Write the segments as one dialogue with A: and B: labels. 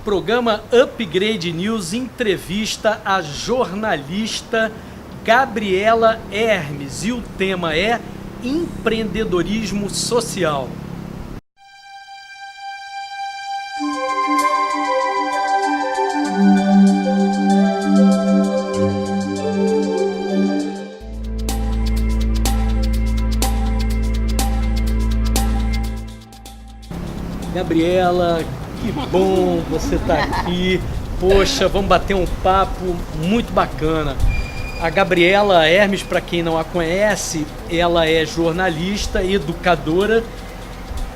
A: Programa Upgrade News entrevista a jornalista Gabriela Hermes e o tema é empreendedorismo social. Gabriela, que bom você estar aqui. Poxa, vamos bater um papo muito bacana. A Gabriela Hermes, para quem não a conhece, ela é jornalista, educadora,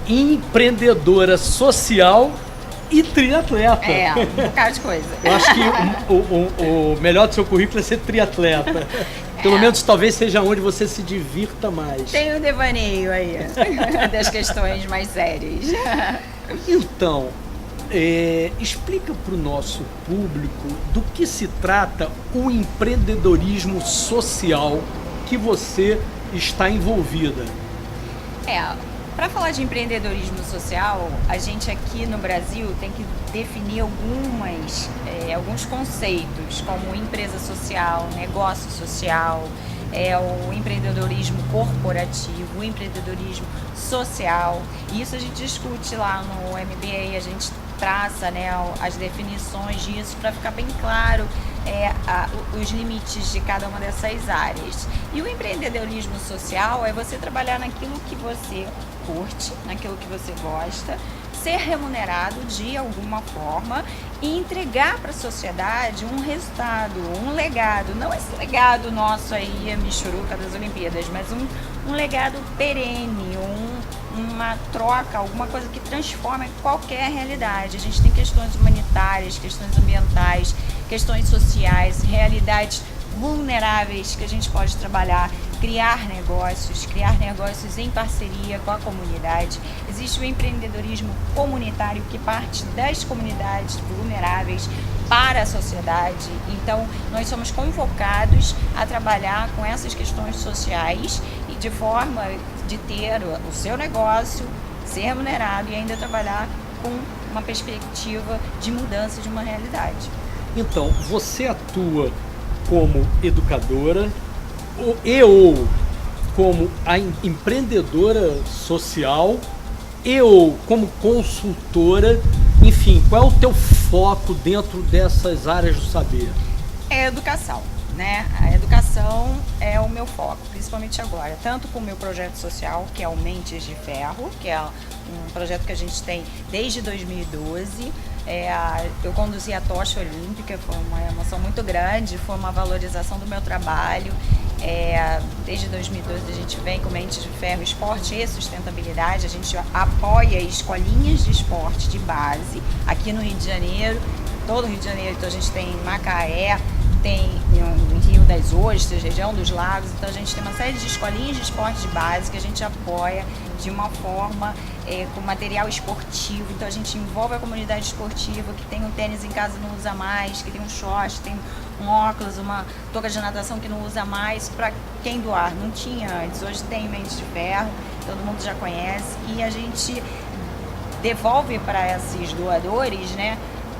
A: empreendedora social e triatleta.
B: É, um bocado de coisa.
A: Eu acho que o melhor do seu currículo é ser triatleta. Pelo menos talvez seja onde você se divirta mais.
B: Tem um devaneio aí das questões mais sérias.
A: Então, explica para o nosso público do que se trata o empreendedorismo social que você está envolvida.
B: Para falar de empreendedorismo social, a gente aqui no Brasil tem que definir alguns conceitos, como empresa social, negócio social, o empreendedorismo corporativo, o empreendedorismo social. E isso a gente discute lá no MBA, a gente traça, né, as definições disso para ficar bem claro os limites de cada uma dessas áreas. E o empreendedorismo social é você trabalhar naquilo que você curte, naquilo que você gosta, ser remunerado de alguma forma e entregar para a sociedade um resultado, um legado, não esse legado nosso aí, a michuruca das Olimpíadas, mas um legado perene, uma troca, alguma coisa que transforma qualquer realidade. A gente tem questões humanitárias, questões ambientais, questões sociais, realidades vulneráveis que a gente pode trabalhar, criar negócios em parceria com a comunidade. Existe o empreendedorismo comunitário que parte das comunidades vulneráveis para a sociedade. Então, nós somos convocados a trabalhar com essas questões sociais e de forma de ter o seu negócio, ser remunerado e ainda trabalhar com uma perspectiva de mudança de uma realidade.
A: Então, você atua como educadora ou como a empreendedora social ou como consultora, enfim, qual é o teu foco dentro dessas áreas do saber?
B: É a educação, né? A educação é o meu foco, principalmente agora, tanto com o meu projeto social, que é o Mentes de Ferro, que é um projeto que a gente tem desde 2012. Eu conduzi a tocha olímpica, foi uma emoção muito grande, foi uma valorização do meu trabalho. Desde 2012 a gente vem com Mentes de Ferro, esporte e sustentabilidade. A gente apoia escolinhas de esporte de base aqui no Rio de Janeiro, todo o Rio de Janeiro. Então a gente tem em Macaé, tem em Rio das Ostras, região dos Lagos. Então a gente tem uma série de escolinhas de esporte de base que a gente apoia de uma forma com material esportivo. Então a gente envolve a comunidade esportiva que tem um tênis em casa e não usa mais, que tem um short, tem um óculos, uma touca de natação que não usa mais, para quem doar. Não tinha antes, hoje tem Mentes de Ferro, todo mundo já conhece, e a gente devolve para esses doadores, né,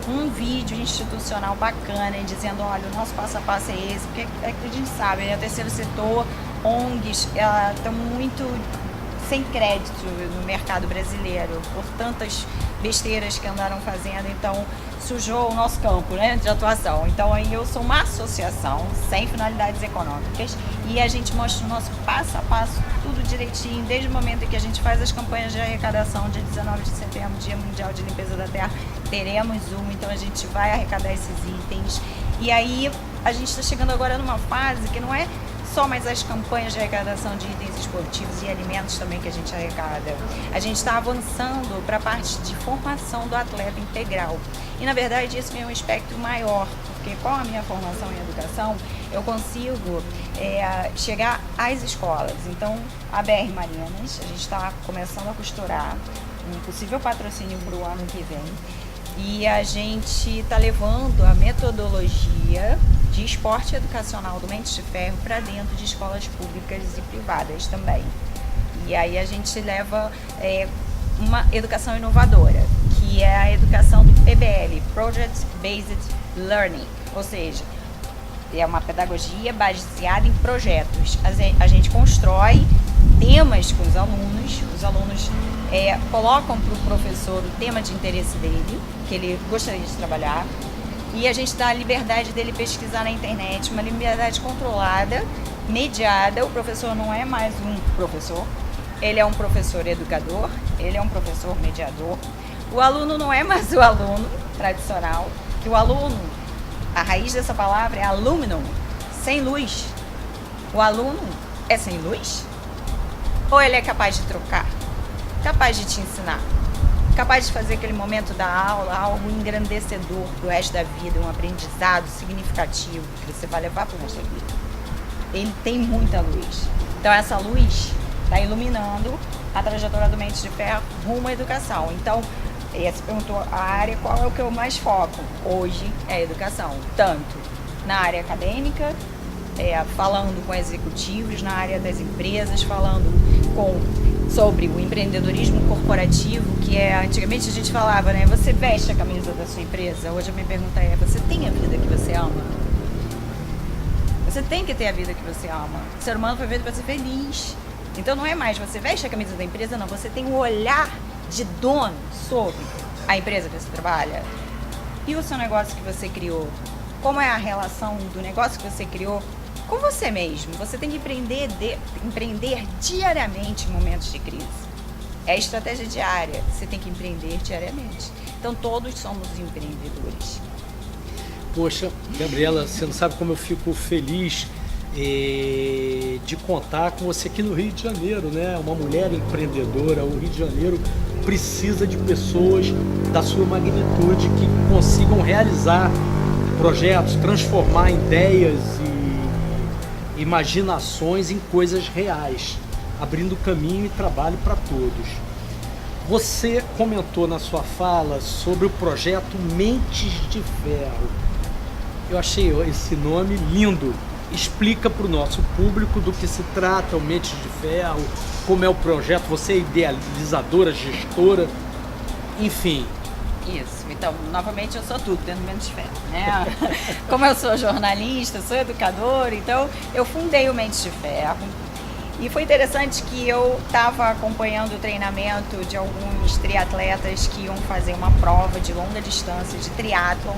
B: um vídeo institucional bacana, dizendo, olha, o nosso passo a passo é esse, porque é que a gente sabe, né, o terceiro setor, ONGs, estão muito sem crédito no mercado brasileiro, por tantas besteiras que andaram fazendo, então sujou o nosso campo, né, de atuação. Então aí eu sou uma associação sem finalidades econômicas e a gente mostra o nosso passo a passo, tudo direitinho, desde o momento em que a gente faz as campanhas de arrecadação, dia 19 de setembro, Dia Mundial de Limpeza da Terra, teremos então a gente vai arrecadar esses itens. E aí a gente está chegando agora numa fase que não é só mais as campanhas de arrecadação de itens esportivos e alimentos também que a gente arrecada. A gente está avançando para a parte de formação do atleta integral. E, na verdade, isso é um espectro maior, porque com a minha formação em educação, eu consigo chegar às escolas. Então, a BR Marinas, a gente está começando a costurar um possível patrocínio para o ano que vem. E a gente está levando a metodologia de esporte educacional do Mentes de Ferro para dentro de escolas públicas e privadas também. E aí a gente leva uma educação inovadora, que que é a educação do PBL, Project Based Learning, ou seja, é uma pedagogia baseada em projetos. A gente constrói temas com os alunos colocam para o professor o tema de interesse dele, que ele gostaria de trabalhar, e a gente dá a liberdade dele pesquisar na internet, uma liberdade controlada, mediada. O professor não é mais um professor, ele é um professor educador, ele é um professor mediador. O aluno não é mais o aluno tradicional, que o aluno, a raiz dessa palavra é alumnum, sem luz. O aluno é sem luz? Ou ele é capaz de trocar? Capaz de te ensinar? Capaz de fazer aquele momento da aula algo engrandecedor pro resto da vida, um aprendizado significativo que você vai levar pro resto da vida? Ele tem muita luz. Então essa luz está iluminando a trajetória do Mentes de Ferro rumo à educação. Então, você perguntou a área, qual é o que eu mais foco? Hoje é a educação, tanto na área acadêmica, falando com executivos, na área das empresas, falando sobre o empreendedorismo corporativo, que antigamente a gente falava, né? Você veste a camisa da sua empresa. Hoje a minha pergunta é, você tem a vida que você ama? Você tem que ter a vida que você ama. O ser humano foi feito para ser feliz. Então não é mais você veste a camisa da empresa, não. Você tem um olhar de dono sobre a empresa que você trabalha. E o seu negócio que você criou? Como é a relação do negócio que você criou com você mesmo? Você tem que empreender diariamente em momentos de crise. É a estratégia diária. Você tem que empreender diariamente. Então todos somos empreendedores.
A: Poxa, Gabriela, você não sabe como eu fico feliz de contar com você aqui no Rio de Janeiro, né? Uma mulher empreendedora. O Rio de Janeiro precisa de pessoas da sua magnitude que consigam realizar projetos, transformar ideias e imaginações em coisas reais, abrindo caminho e trabalho para todos. Você comentou na sua fala sobre o projeto Mentes de Ferro. Eu achei esse nome lindo. Explica para o nosso público do que se trata o Mentes de Ferro, como é o projeto, você é idealizadora, gestora, enfim.
B: Isso, então, novamente eu sou tudo dentro do Mentes de Ferro, né? Como eu sou jornalista, sou educadora, então eu fundei o Mentes de Ferro. E foi interessante que eu estava acompanhando o treinamento de alguns triatletas que iam fazer uma prova de longa distância, de triatlon.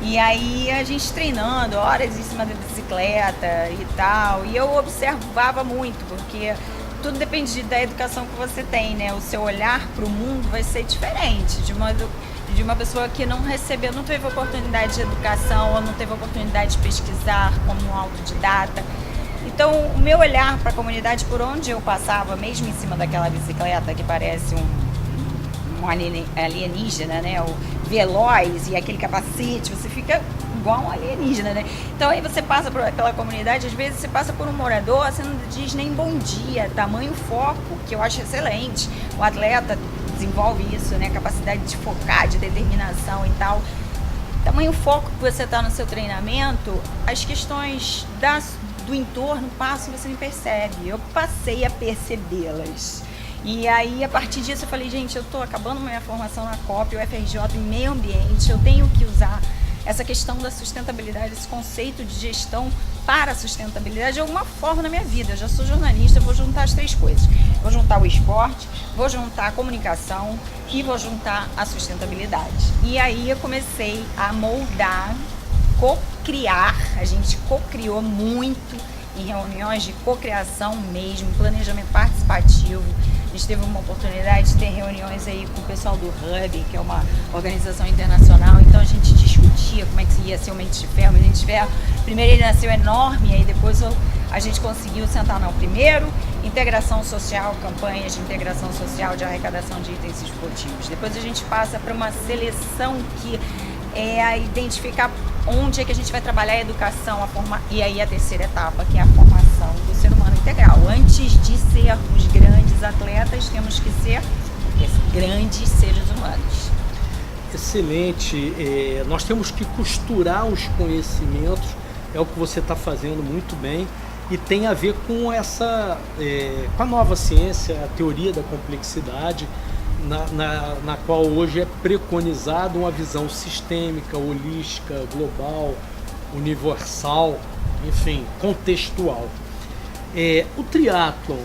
B: E aí a gente treinando, horas em cima da bicicleta e tal. E eu observava muito, porque tudo depende da educação que você tem, né? O seu olhar para o mundo vai ser diferente de uma pessoa que não recebeu, não teve oportunidade de educação ou não teve oportunidade de pesquisar como um autodidata. Então, o meu olhar para a comunidade, por onde eu passava, mesmo em cima daquela bicicleta que parece um alienígena, né? O veloz e aquele capacete, você fica igual um alienígena, né? Então aí você passa por aquela comunidade, às vezes você passa por um morador, você não diz nem bom dia, tamanho foco, que eu acho excelente. O atleta desenvolve isso, né? Capacidade de focar, de determinação e tal. Tamanho foco que você está no seu treinamento, as questões do entorno passam e você nem percebe. Eu passei a percebê-las. E aí, a partir disso, eu falei, gente, eu estou acabando minha formação na COP, o FRJ em meio ambiente, eu tenho que usar essa questão da sustentabilidade, esse conceito de gestão para a sustentabilidade de alguma forma na minha vida. Eu já sou jornalista, eu vou juntar as três coisas. Vou juntar o esporte, vou juntar a comunicação e vou juntar a sustentabilidade. E aí eu comecei a moldar, co-criar, a gente co-criou muito em reuniões de cocriação mesmo, planejamento participativo. A gente teve uma oportunidade de ter reuniões aí com o pessoal do Hub, que é uma organização internacional, então a gente discutia como é que ia ser o Mentes de Ferro. O Mentes de Ferro, primeiro ele nasceu enorme, aí depois a gente conseguiu sentar não. Primeiro, integração social, campanhas de integração social, de arrecadação de itens esportivos. Depois a gente passa para uma seleção que é a identificar onde é que a gente vai trabalhar a educação, e aí a terceira etapa, que é a formação do ser humano integral. Antes de sermos grandes atletas, temos que ser grandes seres humanos.
A: Excelente. Nós temos que costurar os conhecimentos, é o que você está fazendo muito bem, e tem a ver com com a nova ciência, a teoria da complexidade. na qual hoje é preconizado uma visão sistêmica, holística, global, universal, enfim, contextual. O triatlon,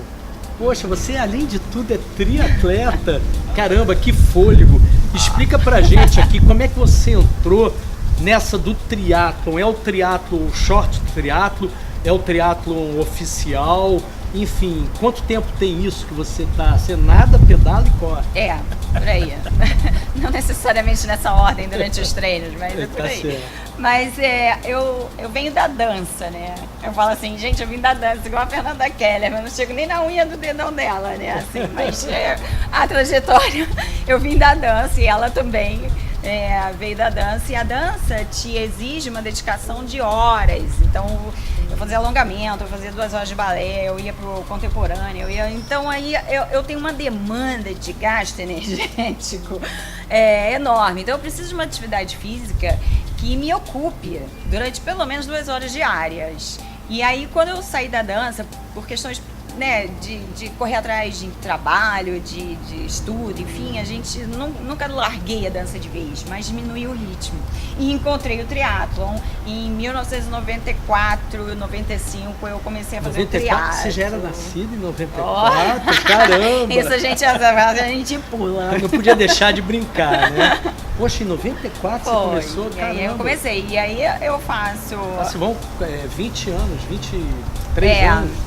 A: poxa, você além de tudo é triatleta, caramba, que fôlego! Explica pra gente aqui como é que você entrou nessa do triatlon. É o triatlon, o short triatlon, é o triatlon oficial, enfim, quanto tempo tem isso que você tá? Você nada, pedala e corre?
B: Por aí. Não necessariamente nessa ordem durante os treinos, mas é por aí.
A: Certo.
B: Mas eu venho da dança, né? Eu falo assim, gente, eu vim da dança, igual a Fernanda Keller, mas não chego nem na unha do dedão dela, né? Assim, mas a trajetória, eu vim da dança e ela também veio da dança. E a dança te exige uma dedicação de horas. Então, eu fazia alongamento, eu fazia 2 horas de balé, eu ia pro contemporâneo, então aí eu tenho uma demanda de gasto energético enorme. Então eu preciso de uma atividade física que me ocupe durante pelo menos 2 horas diárias. E aí quando eu saí da dança, por questões de correr atrás de trabalho, de estudo, enfim, a gente nunca larguei a dança de vez, mas diminui o ritmo. E encontrei o triatlon. Em 1994, 95, eu comecei a fazer
A: 94,
B: triatlon.
A: você já era nascido em 94? Caramba!
B: Isso a gente pula.
A: Não podia deixar de brincar, né? Poxa, em 94 você começou?
B: E aí eu comecei. E aí eu faço...
A: Assim, vão 20 anos, 23 anos.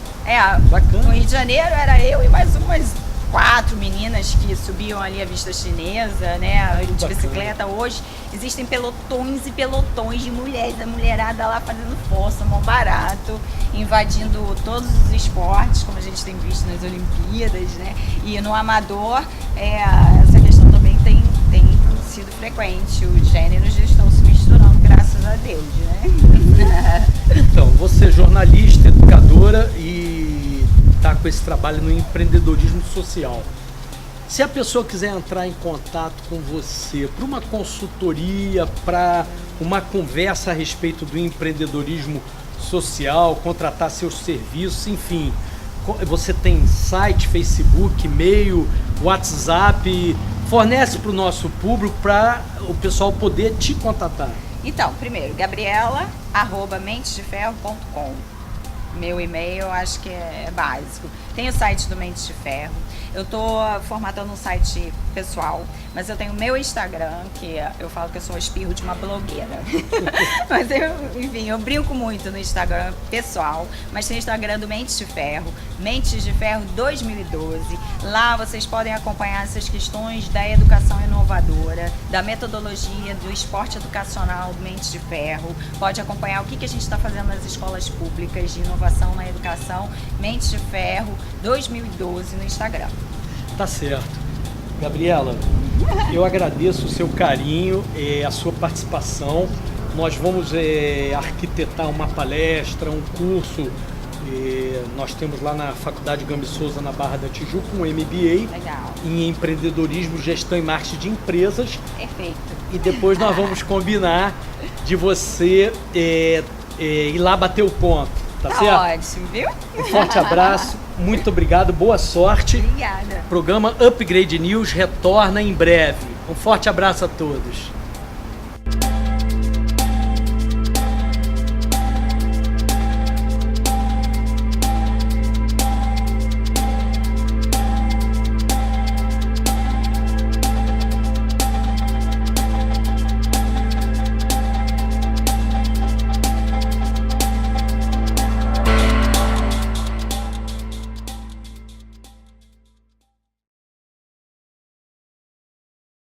B: Bacana. No Rio de Janeiro era eu e mais umas 4 meninas que subiam ali a Vista Chinesa, né, de bicicleta. Hoje existem pelotões e pelotões de mulheres, a mulherada lá fazendo força, mão barato, invadindo todos os esportes, como a gente tem visto nas Olimpíadas, né, e no amador essa questão também tem sido frequente, os gêneros já estão se misturando, graças a Deus, né.
A: Então, você é jornalista, educadora e está com esse trabalho no empreendedorismo social. Se a pessoa quiser entrar em contato com você para uma consultoria, para uma conversa a respeito do empreendedorismo social, contratar seus serviços, enfim, você tem site, Facebook, e-mail, WhatsApp, fornece para o nosso público para o pessoal poder te contatar.
B: Então, primeiro, gabriela@mentesdeferro.com. Meu e-mail eu acho que é básico. Tem o site do Mentes de Ferro. Eu tô formatando um site pessoal, mas eu tenho o meu Instagram, que eu falo que eu sou o espirro de uma blogueira. Mas enfim, eu brinco muito no Instagram pessoal, mas tem o Instagram do Mentes de Ferro, Mentes de Ferro 2012. Lá vocês podem acompanhar essas questões da educação inovadora, da metodologia do esporte educacional do Mentes de Ferro. Pode acompanhar o que a gente está fazendo nas escolas públicas de inovação na educação, Mentes de Ferro 2012 no Instagram.
A: Tá certo. Gabriela, eu agradeço o seu carinho, a sua participação. Nós vamos arquitetar uma palestra, um curso. Nós temos lá na Faculdade Gambi Souza, na Barra da Tijuca, um MBA.
B: Legal.
A: Em empreendedorismo, gestão e marketing de empresas.
B: Perfeito.
A: E depois nós vamos combinar de você ir lá bater o ponto. Tá certo?
B: Ótimo, viu?
A: Um forte abraço, muito obrigado, boa sorte.
B: Obrigada.
A: O programa Upgrade News retorna em breve. Um forte abraço a todos.